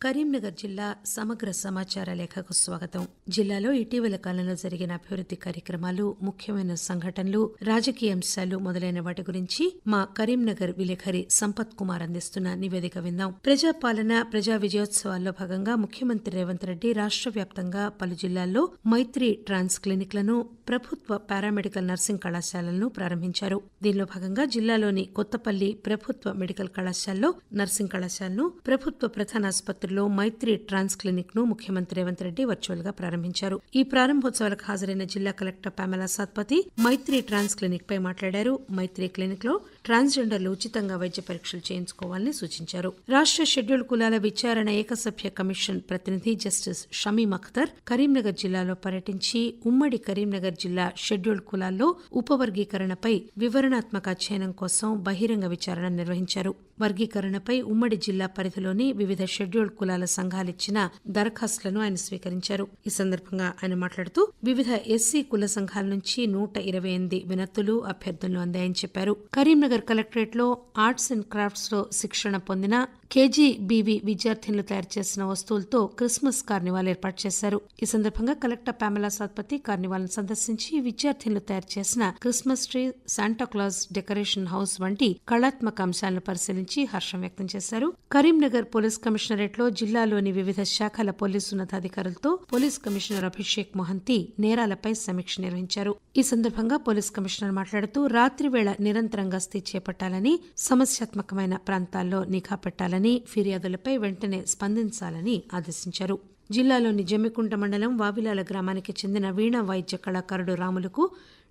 కరీంనగర్ జిల్లా సమగ్ర సమాచార లేఖకు స్వాగతం. జిల్లాలో ఇటీవల కాలంలో జరిగిన అభివృద్ది కార్యక్రమాలు, ముఖ్యమైన సంఘటనలు, రాజకీయ అంశాలు మొదలైన వాటి గురించి మా కరీంనగర్ విలేకరి సంపత్ కుమార్ అందిస్తున్న నివేదిక విందాం. ప్రజాపాలన, ప్రజా విజయోత్సవాల్లో భాగంగా ముఖ్యమంత్రి రేవంత్ రెడ్డి రాష్ట్ర వ్యాప్తంగా పలు జిల్లాల్లో మైత్రి ట్రాన్స్ క్లినిక్లను, ప్రభుత్వ పారామెడికల్ నర్సింగ్ కళాశాలలను ప్రారంభించారు. దీనిలో భాగంగా జిల్లాలోని కొత్తపల్లి ప్రభుత్వ మెడికల్ కళాశాలలో నర్సింగ్ కళాశాలను, ప్రభుత్వ ప్రధానాసుపత్రి మైత్రి ట్రాన్స్ క్లినిక్ ను ముఖ్యమంత్రి రేవంత్ రెడ్డి వర్చువల్ గా ప్రారంభించారు. ఈ ప్రారంభోత్సవాలకు హాజరైన జిల్లా కలెక్టర్ పమేలా సత్పతి మైత్రి ట్రాన్స్ క్లినిక్ పై మాట్లాడారు. మైత్రి క్లినిక్ లో ట్రాన్స్జెండర్లు ఉచితంగా వైద్య పరీక్షలు చేయించుకోవాలని సూచించారు. రాష్ట్ర షెడ్యూల్ కులాల విచారణ ఏకసభ్య కమిషన్ ప్రతినిధి జస్టిస్ షమీం అఖ్తర్ కరీంనగర్ జిల్లాలో పర్యటించి ఉమ్మడి కరీంనగర్ జిల్లా షెడ్యూల్ కులాల్లో ఉపవర్గీకరణపై వివరణాత్మక అధ్యయనం కోసం బహిరంగ విచారణ నిర్వహించారు. వర్గీకరణపై ఉమ్మడి జిల్లా పరిధిలోని వివిధ షెడ్యూల్డ్ కులాల సంఘాలిచ్చిన దరఖాస్తులను ఆయన స్వీకరించారు. ఈ సందర్భంగా ఆయన మాట్లాడుతూ వివిధ ఎస్సీ కుల సంఘాల నుంచి 128 వినతులు, అభ్యర్థనలు అందాయని చెప్పారు. కరీంనగర్ కలెక్టరేట్ లో ఆర్ట్స్ అండ్ క్రాఫ్ట్స్ లో శిక్షణ పొందిన కేజీబీవీ విద్యార్థినులు తయారు చేసిన వస్తువులతో క్రిస్మస్ కార్నివాల్ ఏర్పాటు చేశారు. ఈ సందర్భంగా కలెక్టర్ పమేలా సత్పతి కార్నివాల్ సందర్శించి విద్యార్థినులు తయారు చేసిన Christmas tree, Santa Claus decoration house వంటి కళాత్మక అంశాలను పరిశీలించి హర్షం వ్యక్తం చేశారు. కరీంనగర్ పోలీస్ కమిషనరేట్ లో జిల్లాలోని వివిధ శాఖల పోలీసు ఉన్నతాధికారులతో పోలీస్ కమిషనర్ అభిషేక్ మొహంతి నేరాలపై సమీక్ష నిర్వహించారు. ఈ సందర్భంగా పోలీస్ కమిషనర్ మాట్లాడుతూ రాత్రివేళ నిరంతరం గస్తీ చేపట్టాలని, సమస్యాత్మకమైన ప్రాంతాల్లో నిఘా పెట్టాలని, ఫిర్యాదులపై వెంటనే స్పందించాలని ఆదేశించారు. జిల్లాలోని జమ్మికుంట మండలం వావిలాల గ్రామానికి చెందిన వీణా వాయిద్య కళాకారుడు రాములకు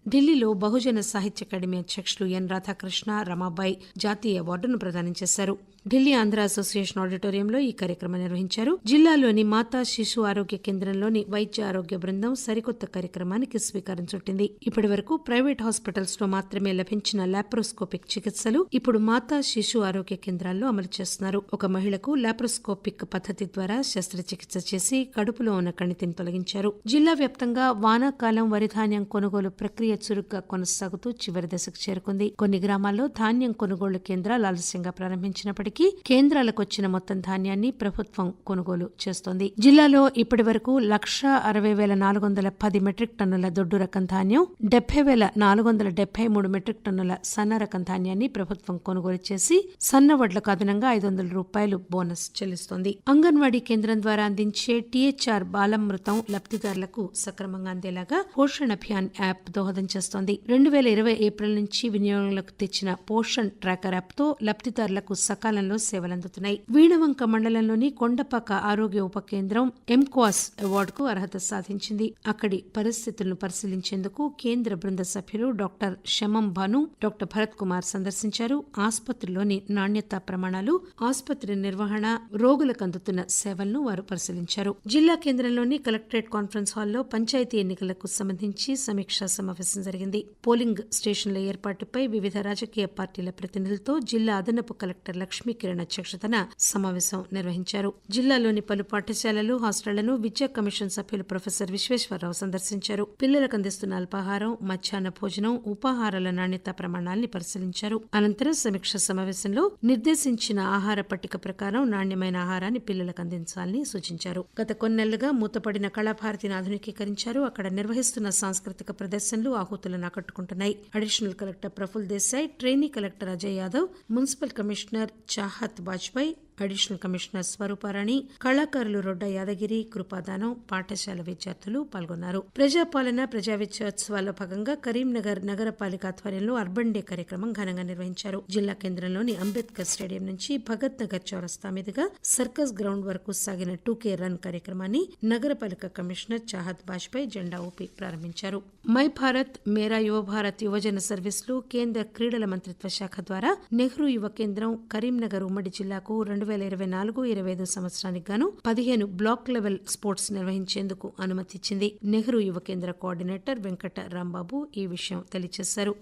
ఢిల్లీలో బహుజన సాహిత్య అకాడమీ అధ్యక్షులు ఎన్ రాధాకృష్ణ, రమాబాయి జాతీయ అవార్డును ప్రదానం చేశారు. ఢిల్లీ ఆంధ్ర అసోసియేషన్ ఆడిటోరియంలో ఈ కార్యక్రమం నిర్వహించారు. జిల్లాలోని మాతా శిశు ఆరోగ్య కేంద్రంలోని వైద్య ఆరోగ్య బృందం సరికొత్త కార్యక్రమానికి శ్రీకారం చుట్టింది. ఇప్పటి వరకు ప్రైవేట్ హాస్పిటల్స్ లో మాత్రమే లభించిన లాప్రోస్కోపిక్ చికిత్సలు ఇప్పుడు మాతా శిశు ఆరోగ్య కేంద్రాల్లో అమలు చేస్తున్నారు. ఒక మహిళకు లాప్రోస్కోపిక్ పద్ధతి ద్వారా శస్త్రచికిత్స చేసి కడుపులో ఉన్న కణితిని తొలగించారు. జిల్లా వ్యాప్తంగా వానాకాలం వరి ధాన్యం కొనుగోలు ప్రక్రియ చురుగ్గా కొనసాగుతూ చివరి దశకు చేరుకుంది. కొన్ని గ్రామాల్లో ధాన్యం కొనుగోలు కేంద్రాలు ఆలస్యంగా ప్రారంభించినప్పటికీ కేంద్రాలకు వచ్చిన మొత్తం ధాన్యాన్ని ప్రభుత్వం కొనుగోలు చేస్తోంది. జిల్లాలో ఇప్పటి వరకు 1,60,410 మెట్రిక్ టన్నుల దొడ్డు రకం ధాన్యం, 70,473 మెట్రిక్ టన్నుల సన్న రకం ధాన్యాన్ని ప్రభుత్వం కొనుగోలు చేసి సన్న వడ్లకు అదనంగా ₹500 బోనస్ చెల్లిస్తోంది. అంగన్వాడీ కేంద్రం ద్వారా అందించే టీహెచ్ఆర్ బాలామృతం లబ్దిదారులకు సక్రమంగా అందేలాగా పోషణ్ అభియాన్ యాప్ దోహదం చేస్తోంది. 2020 ఏప్రిల్ నుంచి వినియోగంలోకి తెచ్చిన పోషణ్ ట్రాకర్ యాప్ తో లబ్దిదారులకు సకాలంలో సేవలందుతున్నాయి. వీణవంక మండలంలోని కొండపాక ఆరోగ్య ఉప కేంద్రం ఎంక్వాస్ అవార్డుకు అర్హత సాధించింది. అక్కడి పరిస్థితులను పరిశీలించేందుకు కేంద్ర బృంద సభ్యులు డాక్టర్ శమం భాను, డాక్టర్ భరత్ కుమార్ సందర్శించారు. ఆసుపత్రిలోని నాణ్యతా ప్రమాణాలు, ఆసుపత్రి నిర్వహణ, రోగులకు అందుతున్న సేవలను వారు పరిశీలించారు. జిల్లా కేంద్రంలోని కలెక్టరేట్ కాన్ఫరెన్స్ హాల్లో పంచాయతీ ఎన్నికలకు సంబంధించి సమీక్షా సమావేశం జరిగింది. పోలింగ్ స్టేషన్ల ఏర్పాటుపై వివిధ రాజకీయ పార్టీల ప్రతినిధులతో జిల్లా అదనపు కలెక్టర్ లక్ష్మీకిరణ్ అధ్యక్షతన సమావేశం నిర్వహించారు. జిల్లాలోని పలు పాఠశాలలు, హాస్టళ్లను విద్యా కమిషన్ సభ్యులు ప్రొఫెసర్ విశ్వేశ్వరరావు సందర్శించారు. పిల్లలకు అందిస్తున్న అల్పాహారం, మధ్యాహ్న భోజనం, ఉపాహారాల నాణ్యతా ప్రమాణాలని పరిశీలించారు. అనంతరం సమీక్ష సమావేశంలో నిర్దేశించిన ఆహార పట్టిక ప్రకారం నాణ్యమైన ఆహారాన్ని పిల్లలకు అందించాలని సూచించారు. గత కొన్నేళ్లుగా మూతపడిన కళాభారతిని ఆధునికీకరించారు. అక్కడ నిర్వహిస్తున్న సాంస్కృతిక ప్రదర్శనలు ఆహుతులను ఆకట్టుకుంటున్నాయి. Additional collector Praful Desai, trainee collector Ajay Yadav, municipal commissioner Chahat Vajpayee, additional commissioner Swaruparani, కళాకారులు రొడ్డ యాదగిరి, కృపాదానం, పాఠశాల విద్యార్థులు పాల్గొన్నారు. ప్రజాపాలన, ప్రజా విజయోత్సవాల్లో భాగంగా కరీంనగర్ నగరపాలిక ఆధ్వర్యంలో అర్బన్ డే కార్యక్రమం ఘనంగా నిర్వహించారు. జిల్లా కేంద్రంలోని అంబేద్కర్ స్టేడియం నుంచి భగత్ నగర్ చౌరస్తా మీదుగా సర్కస్ గ్రౌండ్ వరకు సాగిన 2K రన్ కార్యక్రమాన్ని నగరపాలిక కమిషనర్ చాహత్ వాజ్పేయి జెండా ఊపి ప్రారంభించారు. మై భారత్, మేరా యువ భారత్ యువజన సర్వీసులు కేంద్ర క్రీడల మంత్రిత్వ శాఖ ద్వారా నెహ్రూ యువ కేంద్రం కరీంనగర్ ఉమ్మడి జిల్లాకు 2024-25 సంవత్సరానికి గాను 15 బ్లాక్ లెవెల్ స్పోర్ట్స్ నిర్వహించేందుకు అనుమతిచ్చింది. నెహ్రూ యువ కేంద్ర కోఆర్డినేటర్ వెంకట రాంబాబు ఈ విషయం తెలియజేశారు.